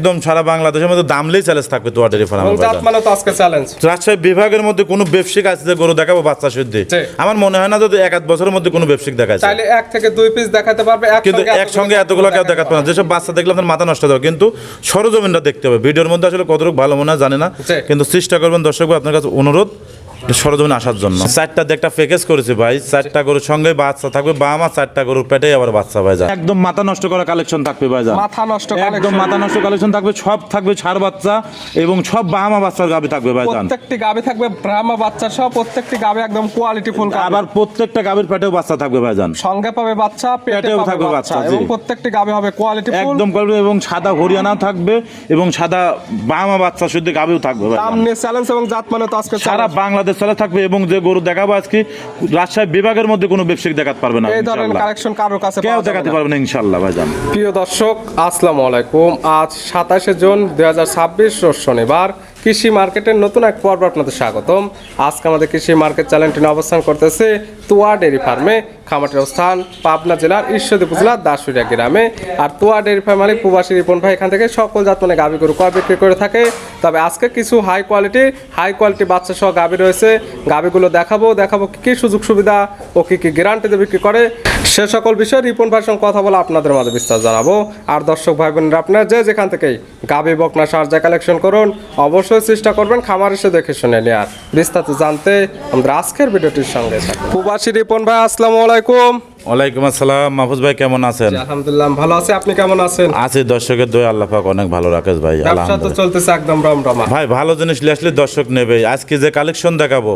একদম সারা বাংলাদেশের মধ্যে দামলেই চ্যালেঞ্জ থাকবে তোয়া ডেয়ারি ফার্মে। মানে তো আজকে চ্যালেঞ্জ রাজশাহী বিভাগের মধ্যে কোনো ব্যবসায়িক আছে যে গরু দেখাবো বাচ্চা শুদ্ধি, আমার মনে হয় না যদি এক আধ বছরের মধ্যে কোনো ব্যবসায়িক দেখায় তাহলে এক থেকে দুই পিস দেখাতে পারবে, কিন্তু একসঙ্গে এতগুলো কেউ দেখাতে পারে না। যেসব বাচ্চা দেখলে আপনার মাথা নষ্ট হবে, কিন্তু সরজমিনটা দেখতে হবে। ভিডিওর মধ্যে আসলে কতটুকু ভালো মনে হয় জানি না, কিন্তু চেষ্টা করবেন দর্শক ভাই, আপনার কাছে অনুরোধ সরজমিন আসার জন্য। চারটা একটা প্যাকেজ করেছি ভাই, চারটা গরুর সঙ্গে বাচ্চা থাকবে, বা আমার চারটা গরুর পেটে আবার বাচ্চা ভাই যায়। একদম মাথা নষ্ট করা কালেকশন থাকবে ভাই, মাথা নষ্ট একদম মাথা নষ্ট কালেকশন থাকবে। সব থাকবে ছাড় বাচ্চা এবং সব বাহামা বাচ্চার গাবি থাকবে ভাই। প্রত্যেকটি গাবি থাকবে ব্রাহ্মা বাচ্চা সহ, প্রত্যেকটি গাবি একদম কোয়ালিটি ফুল। আবার প্রত্যেকটা গাবির পেটেও বাচ্চা থাকবে ভাই, সঙ্গে পাবে বাচ্চা, পেটেও থাকবে বাচ্চা, এবং প্রত্যেকটি গাবি হবে কোয়ালিটি ফুল একদম কোয়ালিটি, এবং সাদা হরিয়ানা থাকবে এবং সাদা বাহামা বাচ্চা শুদ্ধ গাবিও থাকবে ভাই। দাম নিয়ে চ্যালেঞ্জ এবং জাত মানে তো আজকে সারা বাংলাদেশ চলে থাকবে। এবং যে গরু দেখাবো আজকে রাজশাহী বিভাগের মধ্যে কোনো ব্যবসায়িক দেখাতে পারবে না, এই ধরনের কালেকশন কারোর কাছে কেউ দেখাতে পারবে না ইনশাআল্লাহ ভাইজান। প্রিয় দর্শক আসসালামু আলাইকুম। আজ 27 জুন 2026 রোজ শনিবার। কৃষি মার্কেটের নতুন এক পর্ব আপনাদের স্বাগতম। আজকে আমাদের কৃষি মার্কেট চ্যানেলটি অবস্থান করতেছে তোয়া ডেয়ারি ফার্মে। খামারটির অবস্থান পাবনা জেলার ঈশ্বরদী উপজেলার দাসুরিয়া গ্রামে। আর তোয়া ডেয়ারি ফার্ম মালিক প্রবাসী রিপন ভাই এখান থেকে সকল জাত মানে গাভী গরু ক্রয় বিক্রি করে থাকে। তবে আজকে কিছু হাই কোয়ালিটি বাচ্চা সহ গাভী রয়েছে, গাভীগুলো দেখাবো কি কি সুযোগ সুবিধা ও কি কি গ্যারান্টিতে বিক্রি করে, সে সকল বিষয়ে রিপন ভাইয়ের সঙ্গে কথা বলে আপনাদের মাঝে বিস্তার জানাবো। আর দর্শক ভাই বোনেরা, আপনারা যেখান থেকেই গাভী বকনা সার কালেকশন করুন, অবশ্যই চেষ্টা করবেন খামার এসে দেখে শুনে নেওয়ার। বিস্তারিত জানতে আমাদের আজকের ভিডিওটির সঙ্গে প্রবাসী রিপন ভাই আসসালামু আলাইকুম। ওয়ালাইকুম আসসালাম। মাহফুজ ভাই কেমন আছেন? আলহামদুলিল্লাহ ভালো আছি, আপনি কেমন আছেন? আছি, দর্শকের দোয়া আল্লাহ পাক অনেক ভালো রাখেস ভাই। ব্যবসা তো চলতেছে একদম রমরমা ভাই, ভালো জিনিস নিয়ে আসলে দর্শক নেবে। আজকে যে কালেকশন দেখাবো,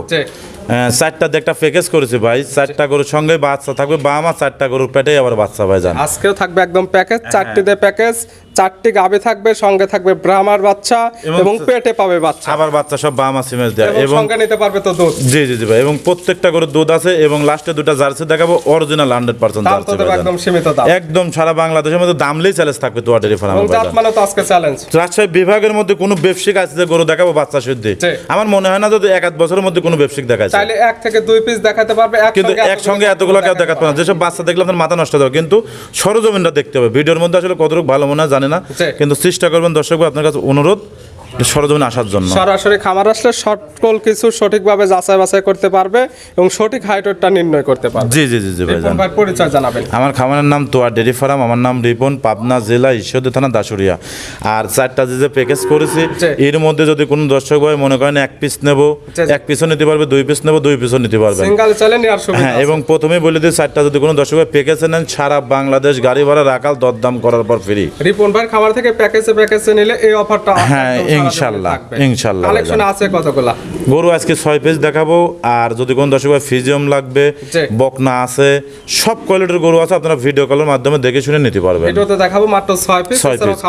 চারটা একটা প্যাকেজ করেছি ভাই, চারটা গরুর সঙ্গে বাচ্চা থাকবে, বা আমার চারটা গরুর পেটে আবার বাচ্চা ভাই জান। আজকেও থাকবে একদম প্যাকেজ, চারটিতে প্যাকেজ, চারটি গাভী থাকবে, সঙ্গে থাকবে ব্রাহ্মার বাচ্চা এবং পেটে পাবে বাচ্চা, আবার বাচ্চা সব বামা সিমেন্স দেয় এবং সঙ্গে নিতে পারবে তো দুধ। জি জি জি ভাই, এবং প্রত্যেকটা গরুর দুধ আছে। এবং লাস্টে দুটো জার্সি দেখাবো, অরিজিনাল 100% জার্সি ভাই, একদম সীমিত দাম, একদম সারা বাংলাদেশের মধ্যে দামলেই চ্যালেঞ্জ থাকবে তোয়া ডেয়ারি ফার্মে। জাত মানে তো আজকে চ্যালেঞ্জ। রাজশাহী বিভাগের মধ্যে কোনো ব্যবসায়িক আছে যে গরু দেখাবো বাচ্চা শুদ্ধি, আমার মনে হয় না যদি এক আধ বছরের মধ্যে কোনো ব্যবসায়িক দেখায়। তাহলে এক থেকে দুই পিস দেখাতে পারবে, কিন্তু একসঙ্গে এতগুলো কেউ দেখাতে পারে না। যেসব বাচ্চা দেখলে আপনার মাথা নষ্ট হবে, কিন্তু সরজমিনটা দেখতে হবে। ভিডিওর মধ্যে আসলে কতটুকু ভালো মনে হয় জানি না, কিন্তু চেষ্টা করবেন দর্শক ভাই, আপনার কাছে অনুরোধ সরজমিন আসার জন্য। সরাসরি খামার আসলে সকল কিছু সঠিকভাবে যাচাই বাছাই করতে পারবে এবং সঠিক হাইটটা নির্ণয় করতে পারবে। জি জি জি জি ভাই, ভাই পরিচয় জানাবেন। আমার খামারের নাম তোয়া ডেয়ারি ফার্ম, আমার নাম রিপন, পাবনা জেলা ঈশ্বরদী থানা দাসুরিয়া। আর চারটা যে প্যাকেজ করেছি, এর মধ্যে যদি কোনো দর্শক ভাই মনে করেন এক পিস নেবো, এক পিসও নিতে পারবে, দুই পিস নেবো, দুই পিসও নিতে পারবে, সিঙ্গেল চলে নেওয়ার সুবিধা। হ্যাঁ, এবং প্রথমেই বলে দিই, চারটা যদি কোনো দর্শক ভাই প্যাকেজে নেন, সারা বাংলাদেশ গাড়ি ভাড়া রাখাল দরদাম করার পর ফ্রি। রিপন ভাই খামার থেকে প্যাকেজে নিলে এই অফারটা, হ্যাঁ ইনশাআল্লাহ ইনশাআল্লাহ। কালেকশন আছে কতগুলা গরু আজকে 6 পিস দেখাবো। আর যদি কোন দর্শক ভাই ফিজিয়াম লাগবে, বকনা আছে, সব কোয়ালিটির গরু আছে, আপনারা ভিডিও কলের মাধ্যমে দেখে শুনে নিতে পারবেন। ভিডিওতে দেখাবো মাত্র 6 পিস,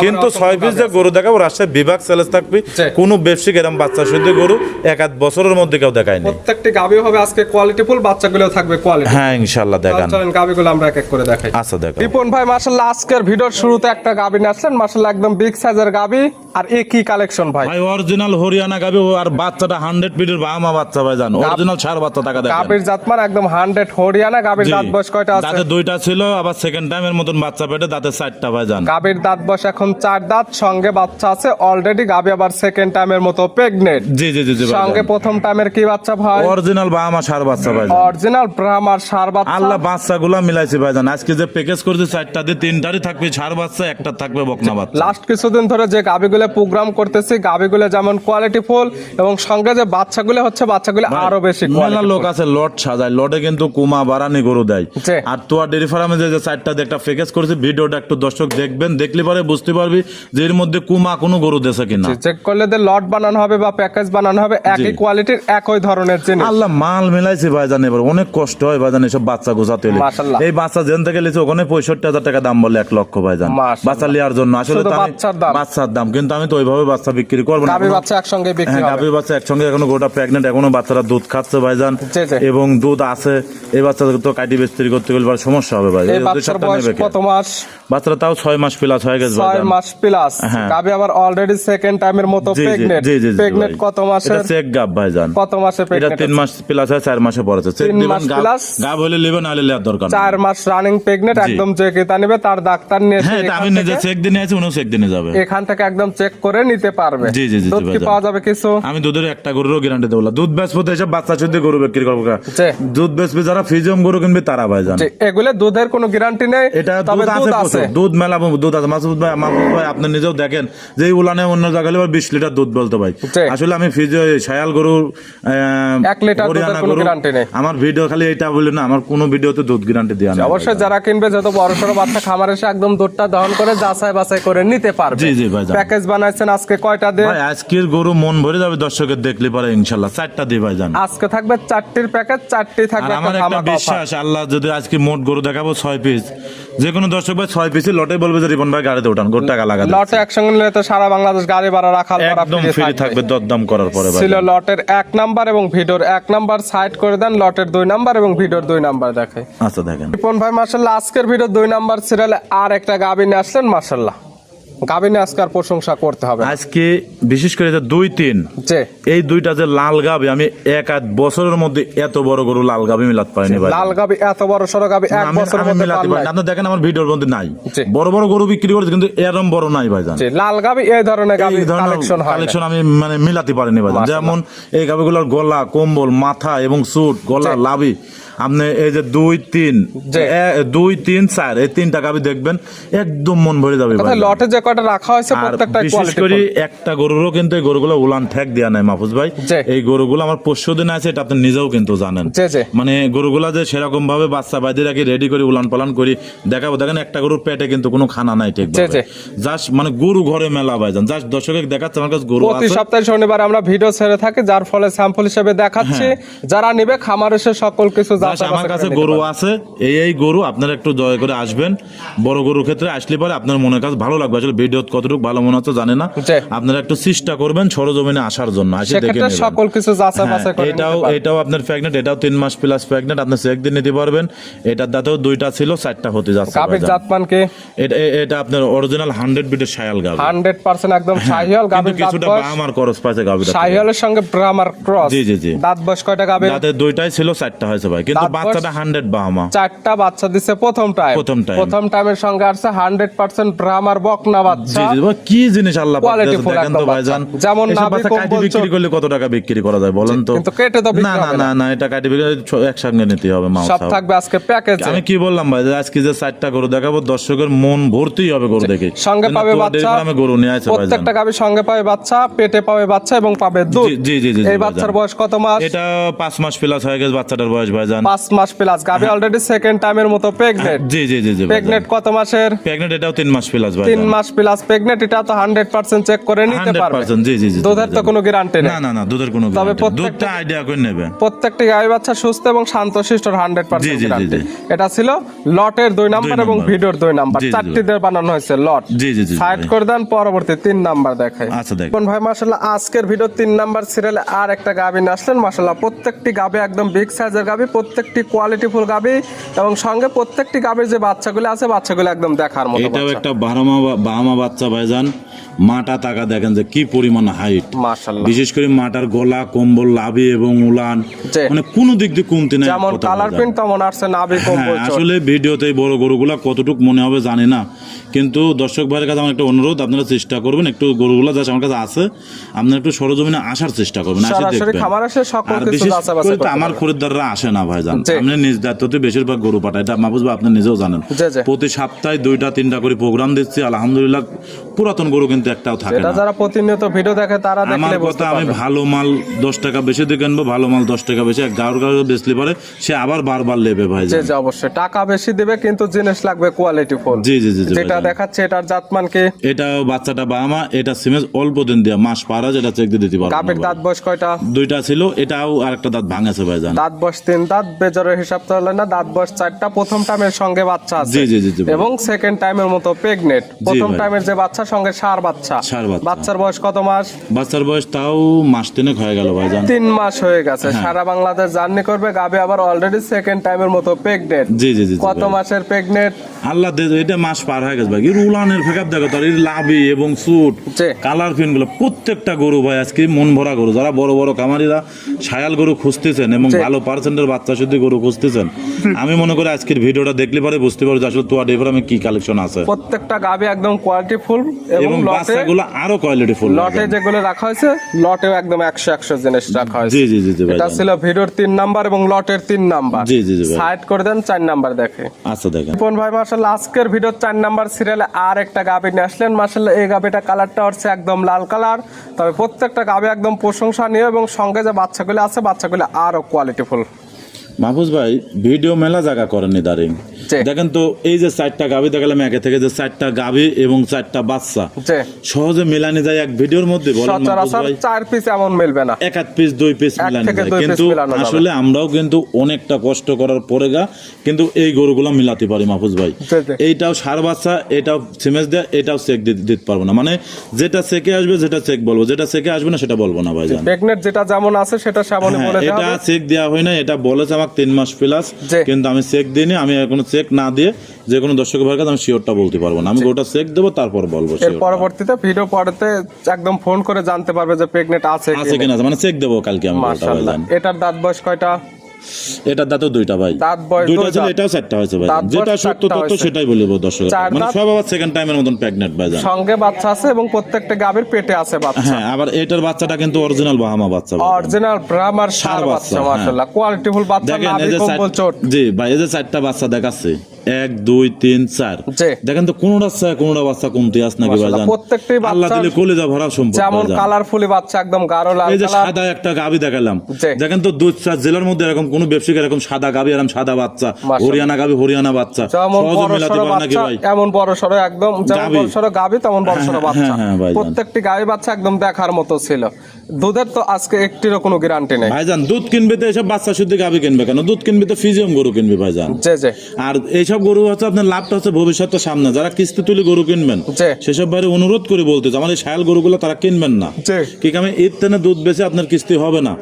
কিন্তু 6 পিস যে গরু দেখাবো রাজশাহী বিভাগ চ্যালেঞ্জ থাকবে। কোনো ব্যবসায়িক এরকম বাচ্চা শুদ্ধ গরু এক আধ বছরের মধ্যে কেউ দেখায়নি। প্রত্যেকটি গাভী হবে আজকে কোয়ালিটি ফুল, বাচ্চাগুলো থাকবে কোয়ালিটি। হ্যাঁ ইনশাআল্লাহ দেখান। চলেন গাভীগুলো আমরা এক এক করে দেখাই। আচ্ছা দেখো রিপন ভাই, মাশাআল্লাহ আজকের ভিডিওর শুরুতে একটা গাভী নিয়ে আসলেন, মাশাআল্লাহ একদম বিগ সাইজের গাভী। আর এই কি কালেকশন ভাই? ভাই অরিজিনাল হরিয়ানা গাভী, আর বাচ্চাটা 100 পিটের বাহামা বাচ্চা ভাই জান, অরিজিনাল ছাড় বাচ্চা টাকা দেখেন। গাভীর জাতমান একদম 100 হরিয়ানা। গাভীর দাঁত বয়স কয়টা আছে? দাঁতে দুইটা ছিল, আবার সেকেন্ড টাইমের মতন বাচ্চা পেটে দাঁতে 4টা ভাই জান। গাভীর দাঁত বয়স এখন 4 দাঁত, সঙ্গে বাচ্চা আছে অলরেডি। গাভী আবার সেকেন্ড টাইমের মতো প্রেগন্যান্ট। জি জি জি জি ভাই, সঙ্গে প্রথম টাইমের কি বাচ্চা ভাই? অরিজিনাল বাহামা সার বাচ্চা ভাই, অরিজিনাল ব্রাহ্মার সার বাচ্চা। আল্লাহ বাচ্চাগুলো মিলাইছে ভাই জান। আজকে যে প্যাকেজ করেছে 4টা দিয়ে 3টারই থাকবে সার বাচ্চা, একটা থাকবে বকনা বাচ্চা। লাস্ট কিছুদিন ধরে যে গাভীগুলো প্রোগ্রাম করতেছি, গাভীগুলো যেমন কোয়ালিটি ফুল এবং সঙ্গে যে বাচ্চাগুলো হচ্ছে, বাচ্চাগুলো আরো বেশি মেলা লোক আছে লট সাজায়, লটে কিন্তু কুমা বারানি গরু দেয়। আর তোয়া ডেয়ারি ফার্মে যে 4টা দিয়ে একটা প্যাকেজ করেছে, ভিডিওটা একটু দর্শক দেখবেন, দেখলে পরে বুঝতে পারবি যে এর মধ্যে কুমা কোনো গরু দেছে কিনা। চেক করলে যে লট বানানো হবে বা প্যাকেজ বানানো হবে, একই কোয়ালিটির একই ধরনের জিনিস। আল্লাহ মাল মিলাইছে ভাইজান। এবার অনেক কষ্ট হয় ভাইজান এসব বাচ্চা গোছাতে হলে। এই বাচ্চা যেন থেকে লিছে ওখানে 65,000 টাকা দাম বলে, 1 লক্ষ ভাইজান বাচ্চা লিয়ার জন্য। আসলে বাচ্চার দাম, কিন্তু কিন্তু আমি তো ওইভাবে বাচ্চা বিক্রি করবো না। গাভী বাচ্চা একসঙ্গে বিক্রি হ্যাঁ, হবে। গাভী বাচ্চা একসঙ্গে এখনো গোটা প্রেগনেন্ট, এখনো বাচ্চারা দুধ খাচ্ছে ভাইজান, জি, জি। এবং দুধ আছে। এই বাচ্চাদের তো কাটি বিস্তারি করতে গেলে আবার সমস্যা হবে ভাই। এই এই বাচ্চার সপ্তাহ বয়স নেবে কে? কত মাস? বাচ্চারা তাও 6 মাস প্লাস হয়ে গেছে 6 ভাইজান। মাস প্লাস। হ্যাঁ। গাভী আবার অলরেডি সেকেন্ড টাইমের মতো জি, জি, প্রেগনেন্ট। জি, জি, জি, প্রেগনেন্ট ভাই। কত মাসের? এটা চেক গাব ভাইজান। কত মাসে এটা প্রেগনেন্ট? 3 মাস প্লাস হয়, 4 মাসে পড়েছে। চেক 3 দিবেন, মাস প্লাস। গাব হলে নেবেন, নাহলে নেওয়ার দরকার নেই। 4 মাস রানিং প্রেগনেন্ট, জি। একদম যে কেতা নেবে তার ডাক্তার নিয়ে এসে হ্যাঁ, এটা আমি এখান নিজে থেকে- চেক দিনে আছি, উনিও চেক দিনে যাবে। এখান থেকে একদম চেক করে নিতে পারবে। জি, জি, জি, দুধ কি ভাইজান। পাওয়া যাবে কিছু? আমি দুধের একটা গরুরও গ্যারান্টি দেবো না। দুধ বেচবো তো এসব বাচ্চা শুদ্ধ গরু বিক্রি করবো কা? জি। দুধ বেচবে যারা ফিজিয়াম গরু কিনবে তারা ভাইজান। যে এগুলো দুধের কোনো গ্যারান্টি নেই, এটা তবে দুধ দুধ আছে আছে। প্রচুর। দুধ মেলা দুধ আছে। মাসুদ ভাই আপনি নিজেও দেখেন যে এই উলানে অন্য জায়গায় 20 লিটার দুধ বলতো ভাই। জি। আসলে আমি ফিজিও শায়াল গরুর 1 লিটার দুধের হরিয়ানা কোনো গরু, গ্যারান্টি নেই। আমার ভিডিও খালি এটা বলি না, আমার কোনো ভিডিওতে দুধ গ্যারান্টি দেওয়া নেই অবশ্যই যারা কিনবে যত বড় সড়ো বাচ্চা খামার এসে একদম দুধটা দহন করে যাচাই বাছাই করে নিতে পারবে। জি, জি, ভাইজান। প্যাকেজ বানাইছেন আজকে কয়টা দিয়ে? ভাই আজকের গরু মন ভরে যাবে দর্শকের দেখলে পরে ইনশাল্লাহ 4টা দিয়ে ভাইজান। আজকে থাকবে 4টির প্যাকেজ, 4টি আর থাকবে আমার একটা একটা ধামাকা অফার। বিশ্বাস, আল্লাহ যদি আজকে মোট গরু দেখাবো 6 পিস, যে কোনো দর্শক ভাই 6 পিসই লটে বলবে যে রিপন ভাই গাড়িতে উঠান, গোটা টাকা লাগা লটে একসঙ্গে নিলে তো সারা বাংলাদেশ গাড়ি ভাড়া রাখাল ভাড়া একদম ফ্রি ফ্রি থাকবে দরদাম করার পরে ভাই। ছিল লটের 1 নাম্বার এবং ভিডিওর 1 নাম্বার সাইড করে দেন, লটের 2 নাম্বার এবং ভিডিওর 2 নাম্বার দেখাই। আচ্ছা দেখেন, রিপন ভাই মাশাআল্লাহ আজকের ভিডিও 2 নাম্বার সিরিয়ালে আর একটা গাবি নিয়ে আসলেন। মাশাআল্লাহ গাবি নিয়ে আজকে আর প্রশংসা করতে হবে। আজকে বিশেষ করে যে 2-3 যে এই দুইটা যে লাল গাবি, আমি 1-8 বছরের মধ্যে এত বড় গরু লাল গাবি মিলাত পাইনি ভাই। লাল গাবি এত বড় সরো গাবি এক বছরের মধ্যে মিলাতে পান পারি নাই। না। আপনি দেখেন আমার ভিডিওর মধ্যে নাই। জি। বড় বড় গরু বিক্রি করেছে কিন্তু এরকম বড় নাই ভাইজান। যে লাল গাবি এই ধরনের গাবি এই ধরনের কালেকশন হয় না। কালেকশন আমি মানে মিলাতে পারিনি ভাইজান। মাশাআল্লাহ। যেমন এই গাবিগুলোর গলা, কম্বল, মাথা এবং সুট, গলা, জি। লাভি, আপনি এই যে 2-3 জি। 2-3-4 এই 3টা গাবি দেখবেন একদম মন ভরে যাবে কথা ভাইজান। লটে যে কয়টা রাখা হয়েছে আর প্রত্যেকটা বিশেষ কোয়ালিটি করে একটা গরুরও কিন্তু এই গরুগুলো উলান ঠেক দেয়া নাই মাহফুজ ভাই। জি। এই গরুগুলো আমার পরশু দিন আছে, এটা আপনি নিজেও কিন্তু জানেন। জি, জি। মানে গরুগুলা যে সেরকম ভাবে বাচ্চা বাইরে রাখি রেডি করে উলান পালান করি দেখাবো। দেখেন একটা গরুর পেটে কিন্তু কোনো খানা নাই ঠিক জি, জি। জাস্ট মানে গরু ঘরে মেলা ভাইজান। জাস্ট দর্শকের দেখাচ্ছে আমার কাছে গরু প্রতি আছে। সপ্তাহে শনিবার আমরা ভিডিও ছেড়ে থাকি, যার ফলে স্যাম্পল হিসেবে দেখাচ্ছি। যারা নিবে খামার এসে সকল কিছু জাস্ট যাচাই আমার বাছাই কাছে করে নিতে গরু পারবে। আছে, এই গরু আপনারা একটু দয়া করে আসবেন। বড় গরুর ক্ষেত্রে আসলে পরে আপনার মনের কাছে ভালো লাগবে। আসলে ভিডিও কতটুকু ভালো মনে হচ্ছে জানে না, জি। আপনারা একটু চেষ্টা করবেন সরজমিনে আসার জন্য, আসে দেখে সেক্ষেত্রে নেবেন। সকল কিছু যাচাই হ্যাঁ, বাছাই করে নিতে এটাও পারবে। এটাও আপনার প্রেগনেন্ট, এটাও 3 মাস প্লাস প্রেগনেন্ট, আপনি চেক দিয়ে নিতে পারবেন। এটার দাঁতেও 2টা ছিল, 4টা হতে যাচ্ছে গাবির ভাইজান। জাতমান কি? এটা আপনার অরিজিনাল 100 বিটের শায়াল গাবি। 100% একদম শাহিওয়াল কিন্তু গাবির দাঁত কিছুটা বয়স। আমার খরচ পাইছে গাবিটা। শাহিওয়ালের সঙ্গে ব্রাহ্মার ক্রস। জি, জি, জি। দাঁত বয়স কয়টা গাবির? দাঁতে 2টাই ছিল, 4টা হয়েছে ভাই, কিন্তু দাঁত বয়স? বাচ্চাটা 100 বাহামা। 4টা বাচ্চা দিছে প্রথম টাইম। প্রথম time। টাইমের সঙ্গে আসছে 100% ব্রাহ্মার বকনা বাচ্চা। জি, জি, ভাই, কি জিনিস আল্লাহ পাক Quality দিয়েছে full দেখেন তো একদম ভাইজান। বাচ্চা। যেমন এসব নাভি বাচ্চা কাটি কম্বল বিক্রি করলে কত টাকা বিক্রি করা যায় বলেন তো? কিন্তু কেটে তো বিক্রি না, হবে না, না। না, এটা কাটি বিক্রি একসঙ্গে নিতে হবে মাও সব সাহেব। থাকবে আজকে প্যাকেজে। আমি কি বললাম ভাই, যে আজকে যে 4টা গরু দেখাবো দর্শকের মন ভর্তি হবে গরু দেখে। সঙ্গে কিন্তু পাবে তো বাচ্চা। আমি গরু নিয়ে আসছি ভাইজান। প্রত্যেকটা গাবির সঙ্গে পাবে বাচ্চা, পেটে পাবে বাচ্চা এবং পাবে দুধ। জি, জি, জি, জি, এই ভাইজান। বাচ্চার বয়স কত মাস? এটা 5 মাস প্লাস হয়ে গেছে বাচ্চাটার বয়স ভাইজান। 5 মাস প্লাস। গাবি অলরেডি সেকেন্ড টাইমের মতো প্রেগনেন্ট। জি, জি, জি, জি, প্রেগনেন্ট কত মাসের? প্রেগনেন্ট এটাও 3 মাস প্লাস 3 ভাইজান। মাস প্লাস প্রেগনেন্ট। এটা তো 100% চেক করে নিতে পারবে। 100%, জি, জি, জি, দুধের তো ভাইজান। কোনো গ্যারান্টি নেই। না, না, না, দুধের কোনো তবে guarantee নেই। প্রত্যেকটা- দুধটা আইডিয়া করে নেবে। প্রত্যেকটি গাই বাচ্চা সুস্থ এবং শান্তশিষ্ট, জি, 100% জি, জি, গ্যারান্টি। জি। এটা ছিল লটের 2 নাম্বার এবং নাম্বার। ভিডিওর 2 নাম্বার। জি, জি, 4টি দিয়ে বানানো হয়েছে লট। জি, জি, জি, সাইড ভাই। করে দেন, পরবর্তী 3 নাম্বার দেখাই। আচ্ছা দেখ, কোন ভাই মাশাআল্লাহ আজকের ভিডিও 3 নাম্বার সিরিয়ালে আর একটা গাবি নিয়ে আসলেন। মাশাআল্লাহ প্রত্যেকটি গাবি একদম বিগ সাইজের গাবি, প্রত্যেকটি কোয়ালিটিফুল গাবি এবং সঙ্গে প্রত্যেকটি গাবির যে বাচ্চাগুলো আছে বাচ্চাগুলো একদম দেখার মতো এটাও বাচ্চা। একটা বাহামা বাচ্চা ভাইজান। মাটা টাকা দেখেন যে কি পরিমাণ হাইট, মাশাআল্লাহ। বিশেষ করে মাটার গলা, কম্বল, লাভি এবং উলান, জি। মানে কোনো দিক দিয়ে কমতি নাই। যেমন কথা কালার ভাইজান। প্রিন্ট তেমন আসছে নাভি কম্বল হ্যাঁ, চোখ। আসলে ভিডিওতে এই বড় গরুগুলা কতটুকু মনে হবে জানি না, কিন্তু দর্শক ভাইয়ের কাছে আমার একটা অনুরোধ, আপনারা চেষ্টা করবেন একটু গরুগুলা যা আমার কাছে আছে আপনারা একটু সরজমিনে আসার চেষ্টা করবেন, আসে সরাসরি দেখবেন। খামার এসে সকল আর কিছু বিশেষ যাচাই বাছাই করে তো করতে আমার পারবেন। খরিদ্দাররা আসে না ভাইজান, জি। আপনি নিজ দায়িত্বতে বেশিরভাগ গরু পাঠায়, এটা মাহফুজ ভাই আপনি নিজেও জানেন। জি, জি। প্রতি সপ্তাহে 2টা-3টা করে প্রোগ্রাম দিচ্ছি, আলহামদুলিল্লাহ পুরাতন গরু কিন্তু একটাও থাকে এটা না। যারা প্রতিনিয়ত ভিডিও দেখে তারা আমার দেখলে কথা, বুঝতে আমি পারবে। ভালো মাল 10 টাকা বেশি দিয়ে কিনবো, ভালো মাল 10 টাকা বেশি গাড়ি বেচলে পরে সে আবার বারবার লেবে ভাই। জি, জি, অবশ্যই টাকা বেশি দিবে কিন্তু জিনিস লাগবে কোয়ালিটি ফুল। জি, জি, জি, জি, যেটা দেখাচ্ছে এটার জাতমান কি? এটাও বাচ্চাটা বামা, এটা সিমেজ অল্প দিন দিয়া মাস পারা, যেটা চেক দিয়ে দিতে পারবো। গাভীর দাঁত বয়স কয়টা? দুইটা ছিল, এটাও আরেকটা দাঁত ভাঙাছে ভাইজান। দাঁত বয়স 3 দাঁত, বেজরের হিসাব তাহলে না, দাঁত বয়স 4টা। প্রথম টাইমের সঙ্গে বাচ্চা আছে। জি জি জি জি ভাই। এবং সেকেন্ড টাইমের মতো প্রেগনেন্ট। প্রথম ভাই। টাইমের যে বাচ্চা সঙ্গে ষাঁড় বাচ্চা। ষাঁড় বাচ্চা। বাচ্চার বয়স কত মাস? বাচ্চার বয়স তাও মাস 3 হয়ে গেল ভাইজান। 3 মাস হয়ে গেছে। সারা বাংলাদেশ জার্নি করবে। গাভী আবার অলরেডি সেকেন্ড টাইমের মতো প্রেগনেন্ট। জি জি জি কত মাসের প্রেগনেন্ট? আল্লাহ দে, এটা মাস পার হয়ে গেছে ভাই। এর উলানের ফেকাপ দেখো, তার এর লাভি এবং সুট জি। কালার ফিন গুলো প্রত্যেকটা গরু ভাই আজকে মন ভরা গরু। যারা বড় বড় কামারিরা শায়াল গরু খুঁজতেছেন এবং ভালো পার্সেন্টের বাচ্চা শুদ্ধ গরু খুঁজতেছেন, আমি মনে করি আজকের ভিডিওটা দেখলে পরে বুঝতে পারবো যে আসলে তোয়া ডেভারামে কি কালেকশন আছে। প্রত্যেকটা গাভী একদম কোয়ালিটি ফুল এবং এবং লটে বাচ্চাগুলো আরো কোয়ালিটি ফুল। লটে যেগুলো রাখা হয়েছে, লটেও একদম 100 জিনিস রাখা হয়েছে। জি জি জি জি ভাই। এটা ছিল ভিডিওর 3 নাম্বার এবং লটের 3 নাম্বার। জি জি জি ভাই। সাইড করে দেন 4 নাম্বার দেখে। আচ্ছা দেখেন কোন ভাই মাশাআল্লাহ আজকের ভিডিওর 4 নাম্বার সিরিয়ালে আর একটা গাভী নিয়ে আসলেন। মাশাআল্লাহ এই গাভীটা কালারটা হচ্ছে একদম লাল কালার। তবে প্রত্যেকটা গাভী একদম প্রশংসনীয় এবং সঙ্গে যে বাচ্চাগুলো আছে বাচ্চাগুলো আরো কোয়ালিটিফুল। মাহফুজ ভাই ভিডিও মেলা জায়গা করেননি দাঁড়িয়ে জি। দেখেন তো, এই যে 4টা গাভী দেখালাম একে থেকে, যে 4টা গাভী এবং 4টা বাচ্চা জি। সহজে মেলানো যায় এক ভিডিওর মধ্যে? বলেন মাহফুজ সচরাচর ভাই। 4 পিস এমন মিলবে না। এক পিস 2 পিস এক মিলানো থেকে যায়, 2 পিস কিন্তু মিলানো যাবে। আসলে আমরাও কিন্তু অনেকটা কষ্ট করার পরে কিন্তু এই গরুগুলো মিলাতে পারি মাহফুজ ভাই। জি, জি। এইটাও ষাঁড় বাচ্চা, এটাও সিমেজ দেয়া, এটাও চেক দিতে পারবো না। মানে যেটা চেকে আসবে যেটা চেক বলবো, যেটা চেকে আসবে না সেটা বলবো না ভাইজান। প্রেগনেন্ট যেটা যেমন আছে সেটা সেমনই হ্যাঁ, বলে দেওয়া এটা হবে। চেক দেওয়া হয় না, এটা বলেছে আমাকে 3 মাস প্লাস, জি। কিন্তু আমি চেক দিইনি। আমি এখনো চেক না দিয়ে যে কোনো দর্শক ভাইয়ের কাছে আমি শিওরটা বলতে পারবো না। আমি ওটা চেক দেবো তারপর বলবো এর পরবর্তীতে ভিডিও পড়তে একদম ফোন করে জানতে পারবে যে প্রেগনেন্ট আছে আছে কিনা, মানে চেক দেবো কালকে আমি ওটা মাশাআল্লাহ। ভাইজান। এটার দাঁত বয়স কয়টা? এটার দাঁতও 2টা ভাই। দাঁত বয়স দুইটা 2 ছিল, দাঁত। এটাও 4টা হয়েছে ভাই। দাঁত বয়স যেটা সত্য 4টা তথ্য হয়েছে। সেটাই বলবো দর্শক। 4 মানে দাঁত। সব আবার সেকেন্ড টাইমের মতন প্রেগনেন্ট ভাই জান। সঙ্গে বাচ্চা আছে এবং প্রত্যেকটা গাভীর পেটে আছে বাচ্চা। হ্যাঁ, আবার এটার বাচ্চাটা কিন্তু অরিজিনাল বাহামা বাচ্চা ভাই। অরিজিনাল ব্রাহ্মার ষাঁড় বাচ্চা মাশাআল্লাহ। কোয়ালিটিফুল বাচ্চা, দেখেন নাভি এই যে কম্বল চোট। জি ভাই, এই যে 4টা বাচ্চা দেখাচ্ছে 1 2 3 4, জি। দেখেন তো কোনটা চায় কোনটা বাচ্চা কমতি আছে নাকি ভাই মাশাআল্লাহ, জান। প্রত্যেকটাই বাচ্চা আল্লাহ দিলে কলিজা ভরা সম্পদ যেমন ভাই জান। কালারফুলি বাচ্চা একদম গাঢ় লাল এই যে কালার। সাদা একটা গাবি দেখালাম, জি। দেখেন তো 2-4 জেলার মধ্যে এরকম কোন ব্যবসায়ী এরকম সাদা গাবি এরকম সাদা বাচ্চা, মাশাআল্লাহ। হরিয়ানা গাবি হরিয়ানা বাচ্চা যেমন সহজে বড় মেলাতে সড়ো পারে নাকি বাচ্চা ভাই? এমন বড় সড়ো একদম, যেমন গাভী। বড় সড়ো গাভী তেমন বড় সড়ো হ্যাঁ, বাচ্চা। হ্যাঁ, ভাইজান। প্রত্যেকটি গাভী বাচ্চা একদম দেখার মতো ছিল। দুধের তো আজকে একটিরও কোনো গ্যারান্টি নেই। ভাইজান দুধ কিনবে তো এসব বাচ্চা শুদ্ধ গাবি কিনবে কেন? দুধ কিনবে তো ফিজিয়াম গরু কিনবে ভাইজান। জি জি আর এইসব গরু হচ্ছে আপনার লাভটা হচ্ছে ভবিষ্যতে সামনে, যারা কিস্তি তুলে গরু কিনবেন জি। সেসব বাইরে অনুরোধ করে বলতে চাই, আমার এই শায়াল গরুগুলো তারা কিনবেন না। জি। কি কারণে ঈদ তেনে দুধ বেশি আপনার কিস্তি হবে না।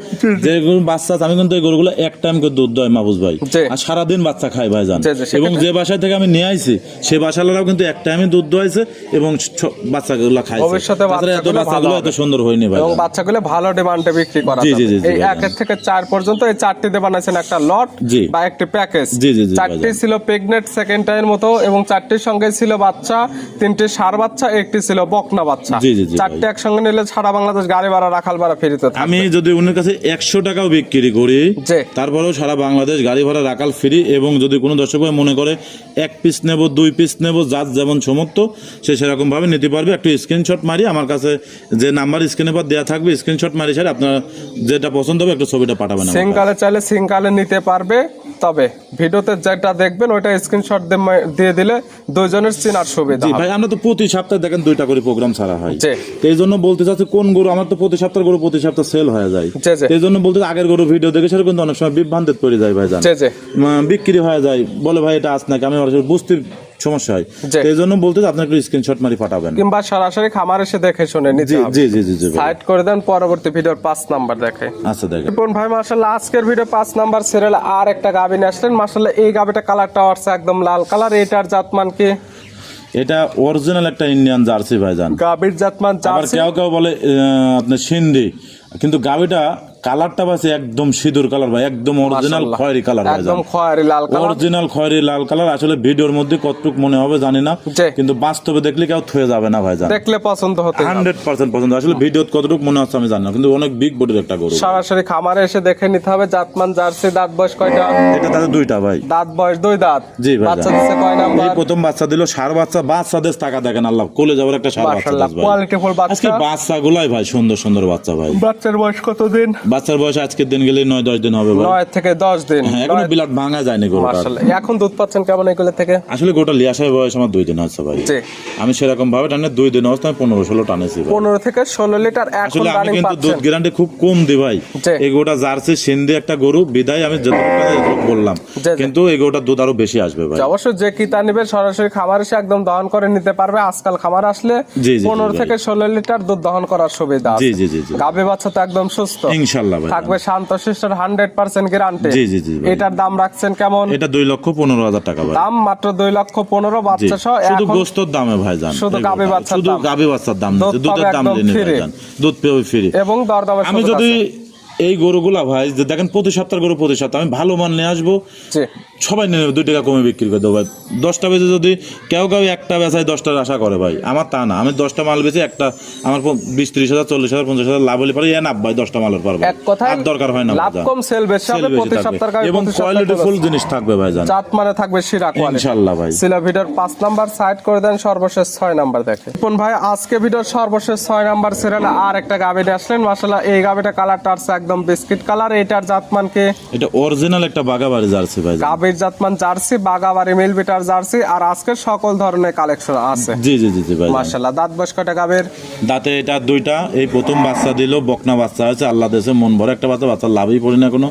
যে গরু বাচ্চা আছে, আমি কিন্তু এই গরুগুলো এক টাইম করে দুধ দেয় মাহফুজ ভাই, জি। আর সারাদিন বাচ্চা খায় ভাইজান। জি, জি, সেক্ষেত্রে- এবং যে বাসায় থেকে আমি নিয়ে আইছি সে বাসালারাও কিন্তু এক টাইমে দুধ দোয়াইছে এবং বাচ্চাগুলো খাইছে। ভবিষ্যতে তাছাড়া এত বাচ্চাগুলো বাচ্চাগুলো ভালো এত সুন্দর হয়নি এবং ভাইজান। বাচ্চাগুলো ভালো ডিমান্ডে বিক্রি করা জি, যাবে। জি, জি, জি, এই ভাইজান। 1 থেকে 4 পর্যন্ত এই 4টিতে বানাইছেন একটা লট জি। বা একটি প্যাকেজ। জি, জি, জি, 4টি ভাইজান। ছিল প্রেগনেন্ট সেকেন্ড টাইমের মতো এবং 4টির সঙ্গে ছিল বাচ্চা, 3টি ষাঁড় বাচ্চা, একটি ছিল বকনা বাচ্চা। জি, জি, জি, 4টি একসঙ্গে নিলে সারা বাংলাদেশ গাড়ি ভাড়া রাখাল ভাড়া ফ্রিতে থাকবে। আমি যদি উনার কাছে 100 টাকাও বিক্রি করি, জি। তারপরেও সারা বাংলাদেশ গাড়ি ভাড়া রাখাল ফ্রি। এবং যদি কোনো দর্শক ভাই মনে করে 1 পিস নেব 2 পিস নেব, যার যেমন সমর্থ সে সেরকম ভাবে নিতে পারবে। একটু স্ক্রিনশট মারি আমার কাছে যে নাম্বার স্ক্রিনে পর দেওয়া থাকবে, স্ক্রিনশট মারি স্যার আপনার যেটা পছন্দ হবে একটু ছবিটা পাঠাবেন আমার কাছে। সিঙ্গালে চাইলে সিঙ্গালে নিতে পারবে। তবে ভিডিওতে যেটা দেখবেন ওইটা স্ক্রিনশট দিয়ে দিলে দুইজনের চেনার সুবিধা জি হবে। ভাই, আমরা তো প্রতি সপ্তাহে দেখেন 2টা করে প্রোগ্রাম ছাড়া হয়। জি। তো এই জন্য বলতে চাচ্ছি কোন গরু আমার তো প্রতি সপ্তাহ গরু প্রতি সপ্তাহ সেল হয়ে যায়। জি, জি। তো এই জন্য বলতে আগের গরু ভিডিও দেখে সেটা কিন্তু অনেক সময় বিভ্রান্তিত পড়ে যায় ভাই জান। জি, জি। বিক্রি হয়ে যায়, বলে ভাই এটা আস নাকি, আমি আসলে বুঝতে সমস্যা হয়। জি। তো এই জন্য বলতে আপনার একটু স্ক্রিনশট মারি পাঠাবেন। কিংবা সরাসরি খামার এসে দেখে শুনে নিতে জি হবে। জি জি জি জি ভাই। সাইড করে দেন, পরবর্তী ভিডিওর 5 নাম্বার দেখে। আচ্ছা দেখেন রিপন ভাই মাশাআল্লাহ আজকের ভিডিও 5 নাম্বার সিরিয়ালে আর একটা গাভী নিয়ে আসলেন। মাশাআল্লাহ এই গাভীটা কালারটা হচ্ছে একদম লাল কালার। এটার জাতমান কি? এটা অরিজিনাল একটা ইন্ডিয়ান জার্সি ভাইজান। গাভীর জাতমান আবার জার্সি। কেউ কেউ বলে আপনার সিন্ধি, কিন্তু গাবিটা কালারটা পাচ্ছে একদম সিঁদুর কালার ভাই, একদম অরিজিনাল মাশাআল্লাহ। খয়েরি কালার ভাই, একদম খয়েরি লাল কালার। অরিজিনাল খয়েরি লাল কালার। আসলে ভিডিওর মধ্যে কতটুক মনে হবে জানি না, জি। কিন্তু বাস্তবে দেখলে কেউ থয়ে যাবে না ভাইজান। দেখলে পছন্দ হতে 100% পছন্দ। আসলে ভিডিওত কতটুক মনে হচ্ছে আমি জানি না, কিন্তু অনেক বিগ বডির একটা গরু। সরাসরি খামারে এসে দেখে নিতে হবে। জাতমান জার্সি। দাঁত বয়স কয়টা? এটা তাদের 2টা ভাই। দাঁত বয়স 2 দাঁত। জি ভাই। বাচ্চা দিচ্ছে কয় নাম্বার? এই প্রথম বাচ্চা দিল ষাঁড় বাচ্চা। বাচ্চাদের টাকা দেখেন আল্লাহ, কোলে যাওয়ার একটা ষাঁড় বাচ্চা মাশাআল্লাহ দিছে ভাই। কোয়ালিটি ফুল বাচ্চা। আজকে বাচ্চাগুলাই ভাই সুন্দর সুন্দর বাচ্চা ভাই। বাচ্চার বয়স কত দিন? বাচ্চার বয়স আজকের দিন গেলে 9-10 দিন হবে ভাই। 9 থেকে 10 দিন। হ্যাঁ, এখনো বিলাট ভাঙা যায়নি গরুটা। মাশাআল্লাহ। এখন দুধ পাচ্ছেন কেমন এগুলো থেকে? আসলে গোটা লিয়াসার বয়স আমার 2 দিন হচ্ছে ভাই। জি। আমি সেরকম ভাবে টানে 2 দিন অবস্থায় 15-16 টানেছি ভাই। 15 থেকে 16 লিটার এখন আসলে আমি রানিং কিন্তু পাচ্ছেন। দুধ গ্যারান্টি খুব কম দিই ভাই। জি। এই গরুটা জার্সি সিন্ধি একটা গরু বিদায় আমি যতটুকু বললাম, জি। কিন্তু এই গরুটার দুধ আরো বেশি আসবে ভাই। অবশ্যই যে কিতা নিবে সরাসরি খামার এসে একদম দহন করে নিতে পারবে। আজকাল খামার আসলে জি, জি, 15 জি, থেকে 16 লিটার দুধ দহন করার সুবিধা আছে। জি, জি, জি, জি। গাভী বাচ্চা তো একদম সুস্থ ইনশাআল্লাহ ভাই। থাকবে, শান্তশিষ্ট 100% গ্যারান্টি। জি, জি, জি ভাই। এটার দাম রাখছেন কেমন? এটা 2,15,000 টাকা ভাই। দাম মাত্র 2,15,000 জি। বাচ্চা সহ। শুধু এখন গোস্তর দামে ভাই জান। শুধু এই গাভী গরুটা। বাচ্চার শুধু দাম। গাভী বাচ্চার দাম দুধ নিচ্ছে, দুধের পাবে দাম একদম জেনে ভাই free। জান। দুধ পেয়ে ফ্রি। এবং দরদামের আমি সুযোগ যদি আছে। এই গরুগুলা ভাই যে দেখেন প্রতি সপ্তাহ গরু প্রতি সপ্তাহ আমি ভালো মান নিয়ে আসবো, জি। সবাই নিয়ে নেবে, 2 টাকা কমে বিক্রি করে দেবো ভাই। 10টা বেচে যদি কেউ একটা বেচায় 10টার আশা করে ভাই, আমার তা না। আমি 10টা মাল বেচে একটা আমার 20-30,000 40,000 50,000 লাভ হলে পারে এনাফ ভাই, 10টা মালের পারবো। এক কথায় আর দরকার হয় না লাভ ভাই, কম সেল বেশি হবে। সেল বেশি প্রতি থাকবে। সপ্তাহ গাভী এবং প্রতি সপ্তাহ কোয়ালিটি ফুল জিনিস থাকবে ভাই জান। জাত মানে থাকবে শিরা কোয়ালিটি। ইনশাআল্লাহ ভাই। ছিল ভিডিওর 5 নাম্বার সাইড করে দেন, সর্বশেষ 6 নাম্বার দেখে কোন ভাই। আজকে ভিডিওর সর্বশেষ 6 নাম্বার সিরিয়ালে আর একটা গাভী আসলেন। মাশাআল্লাহ এই গাভীটা কালারটা আছে একদম বিস্কিট কালার। এটার জাতমান কি? এটা অরিজিনাল একটা বাগাবাড়ি জার্সি ভাই জান। গাভীর জাতমান জার্সি, বাগাবাড়ি মিল বিটার জার্সি। আর আজকে সকল ধরনের কালেকশন আছে। জি জি জি জি ভাই জান। মাশাআল্লাহ। দাঁত বয়স কয়টা গাভীর? দাঁতে এটা 2টা। এই প্রথম বাচ্চা দিল, বকনা বাচ্চা আছে, আল্লাহ দেশে মন ভরে একটা বাচ্চা, বাচ্চা লাভই পড়ি না কোনো।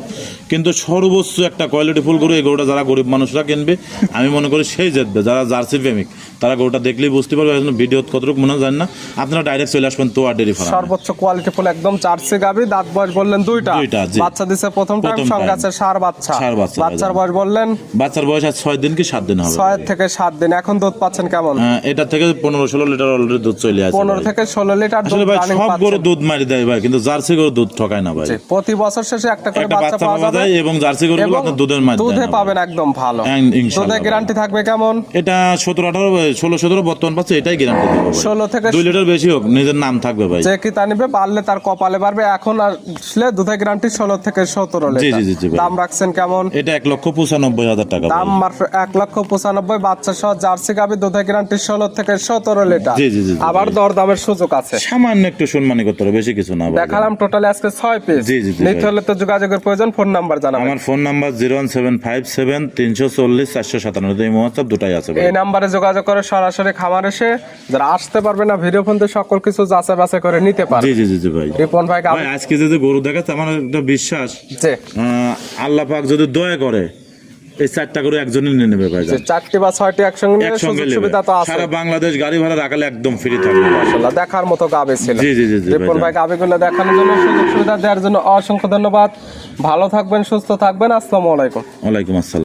কিন্তু সর্বোচ্চ একটা কোয়ালিটি ফুল গরু। এই গরুটা যারা গরিব মানুষরা কিনবে আমি মনে করি সেই জিতবে। যারা জার্সি প্রেমিক তারা গরুটা দেখলেই বুঝতে পারবে। এখন ভিডিও কতটুকু মনে হয় জানেন না, আপনারা ডাইরেক্ট চলে আসবেন তোয়া ডেরি ফার্ম। সর্বোচ্চ কোয়ালিটি ফুল একদম জার্সি গাভী। দাঁত বয়স বললেন 2টা। জি। বাচ্চা দিছে প্রথম টাইম, প্রথম সঙ্গে time। আছে ষাঁড় বাচ্চা। ষাঁড় বাচ্চা বাচ্চার ভাই। বয়স বললেন বাচ্চার বয়স আজ 6 দিন কি 7 দিন হবে। 6 থেকে 7 দিন। এখন দুধ পাচ্ছেন কেমন? এটা থেকে 15-16 লিটার অলরেডি দুধ চলে আসে 15 ভাই। থেকে 16 লিটার দুধ আসলে ভাই রানিং সব গরু পাচ্ছেন। দুধ মারি দেয় ভাই, কিন্তু জার্সি গরু দুধ ঠকায় না ভাই। জি, প্রতি বছর শেষে একটা করে একটা বাচ্চা বাচ্চা পাওয়া পাওয়া যাবে যায় এবং জার্সি গরুগুলো এবং আপনার দুধের মাধ্যমে দুধে পাবেন একদম ভালো। ইনশাআল্লাহ দুধে ভাই। গ্যারান্টি থাকবে কেমন? এটা 16-17 বর্তমান পাচ্ছে, এটাই গ্যারান্টি দেবো ভাই। 16 থেকে 2 লিটার বেশি হোক, নিজের নাম থাকবে ভাই। যে কি তা নিবে পারলে তার কপালে পারবে। এখন আসলে দুধে গ্যারান্টি 16 থেকে 17 জি, লিটার। জি, জি, জি ভাই। দাম রাখছেন কেমন? এটা 1,95,000 টাকা ভাই। দাম মাত্র 1,95,000। বাচ্চা সহ জার্সি গাভী, দুধে গ্যারান্টি 16 থেকে 17 লিটার। জি, জি, জি, জি আবার ভাই। দরদামের সুযোগ আছে। সামান্য একটু সম্মানী করতে হবে, বেশি কিছু না ভাই। দেখালাম টোটালি আজকে 6 পিস। জি, জি, জি নিতে ভাই। হলে তো যোগাযোগের প্রয়োজন। ফোন নাম্বার জানাবেন। আমার ফোন নাম্বার 01757-340-497। এই হোয়াটসঅ্যাপ দুটাই আছে ভাই। এই নাম্বারে যোগাযোগ করে সরাসরি খামার এসে যারা আসতে পারবে না ভিডিও ফোন দিয়ে সকল কিছু যাচাই বাছাই করে নিতে পারে। জি জি জি জি ভাই। রিপন ভাই ভাই আজকে যে গরু দেখাচ্ছে আমার একটা বিশ্বাস, যে আল্লাহ পাক যদি দয়া করে এই 4টা গরু একজনই নিয়ে নেবে ভাই জান। 4টি বা 6টি একসঙ্গে নিলে একসঙ্গে সুযোগ নেবে। সুবিধা তো আছে। সারা বাংলাদেশ গাড়ি ভাড়া রাখালে একদম ফ্রি থাকবে। মাশাআল্লাহ দেখার মতো গাবে ছিল। জি জি জি জি রিপন ভাই ভাই গাবেগুলো দেখানোর জন্য, সুযোগ সুবিধা দেওয়ার জন্য অসংখ্য ধন্যবাদ। ভালো থাকবেন, সুস্থ থাকবেন। আসসালামু আলাইকুম। ওয়ালাইকুম আসসালাম।